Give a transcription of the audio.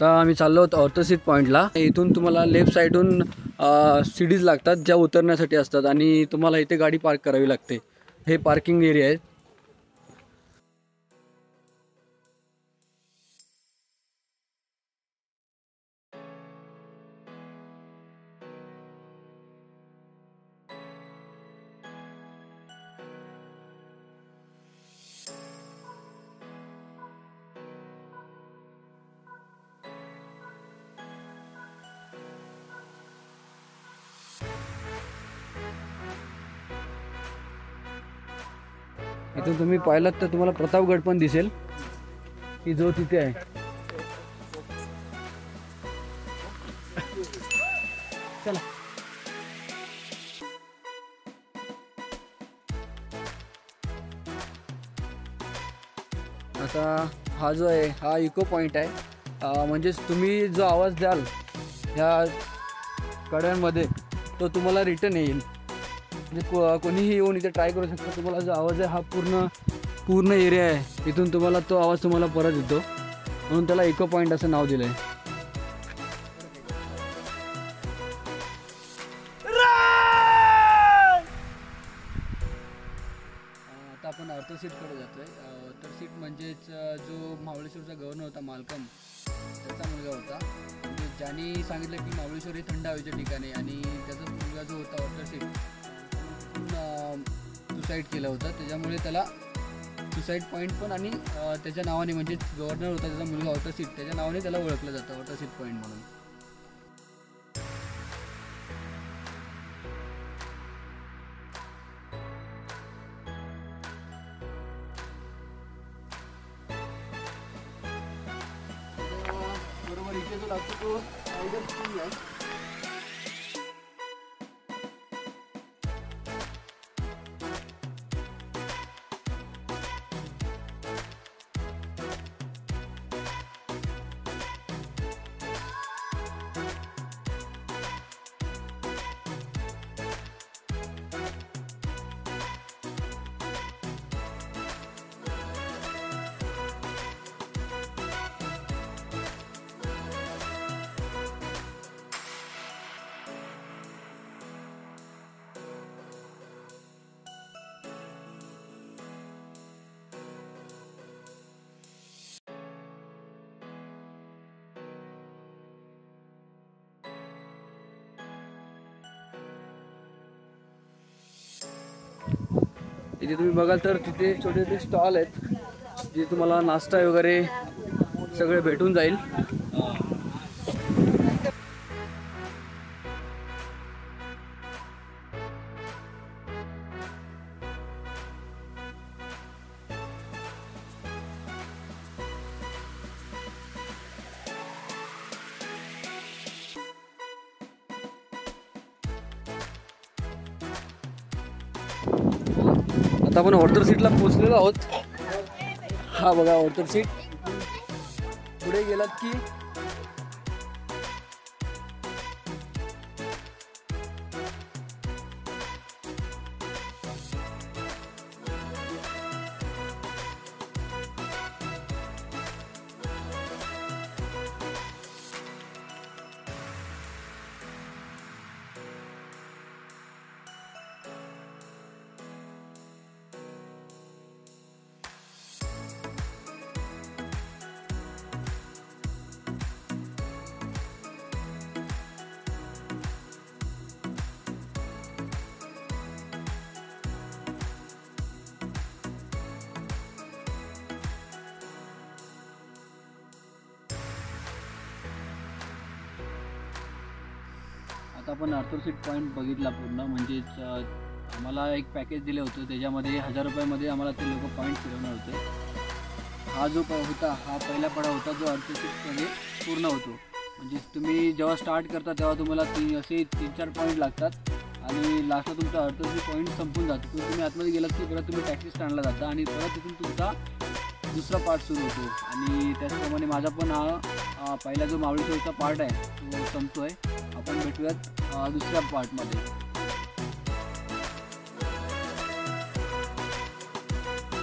आता आम्ही चाललो आहोत ऑर्थोसीट पॉईंटला। इथून तुम्हाला लेफ्ट साईडून सीडीज लागतात ज्या उतरण्यासाठी असतात आणि तुम्हाला इथे गाडी पार्क करावी लागते। हे पार्किंग एरिया आहे। इथून तुम्ही पाहिलात तर तुम्हाला प्रतापगड पण दिसेल की जो तिथे आहे। चला आता हा जो आहे हा इको पॉइंट आहे। म्हणजेच तुम्ही जो आवाज द्याल ह्या कड्यांमध्ये तो तुम्हाला रिटर्न येईल। म्हणजे कोणीही येऊन इथे ट्राय करू शकतो। तुम्हाला जो आवाज आहे हा पूर्ण एरिया आहे, इथून तुम्हाला तो आवाज तुम्हाला परत येतो, म्हणून त्याला इको पॉइंट असं नाव दिलं आहे। आता आपण ऑर्थोसीटकडे जातोय। ऑर्थोसीट म्हणजेच जो महाबळेश्वरचा गव्हर्नर होता मालकम, त्याचा मुलगा होता। म्हणजे ज्यांनी सांगितलं की महाबळेश्वर हे थंड हवेचे ठिकाण आहे आणि त्याचा मुलगा जो होता ऑर्थोसीट सुसाईड केलं होतं, त्याच्यामुळे त्याला सुसाईड पॉईंट पण आणि त्याच्या नावाने म्हणजे गव्हर्नर होता त्याचा मुलगा ऑर्थोसीट, त्याच्या नावाने त्याला ओळखलं जातं ऑर्थोसीट पॉईंट म्हणून। बरोबर इथे जो लागतो तो टायगर किंग आहे। इथे तुम्ही बघाल तर तिथे छोटे छोटे स्टॉल आहेत जे तुम्हाला नाश्ता वगैरे सगळे भेटून जाईल। आता आपण ऑर्थोसीटला पोहोचलेलो आहोत। हा बघा ऑर्थोसीट। पुढे गेलात की आता आपण ऑर्थोसीट पॉईंट बघितला पूर्ण। म्हणजेच आम्हाला एक पॅकेज दिलं होतं, त्याच्यामध्ये 1000 रुपयामध्ये आम्हाला ते लोक पॉईंट फिरवणार होते। हा जो होता हा पहिला पडाव होता जो ऑर्थोसीटमध्ये पूर्ण होतो। म्हणजे तुम्ही जेव्हा स्टार्ट करता तेव्हा तुम्हाला असे 3-4 पॉईंट लागतात आणि लास्टला तुमचा ऑर्थोसीट पॉईंट संपून जातो। तुम्ही आतमध्ये गेलात की परत तुम्ही टॅक्सी स्टँडला जाता आणि परत तिथून तुमचा दुसरा पार्ट सुरू होतो। आणि त्याचप्रमाणे माझा पण हा पहिला जो महाबळेश्वरचा पार्ट आहे तो संपतो आहे। आपण भेटूयात दुसऱ्या पार्टमध्ये।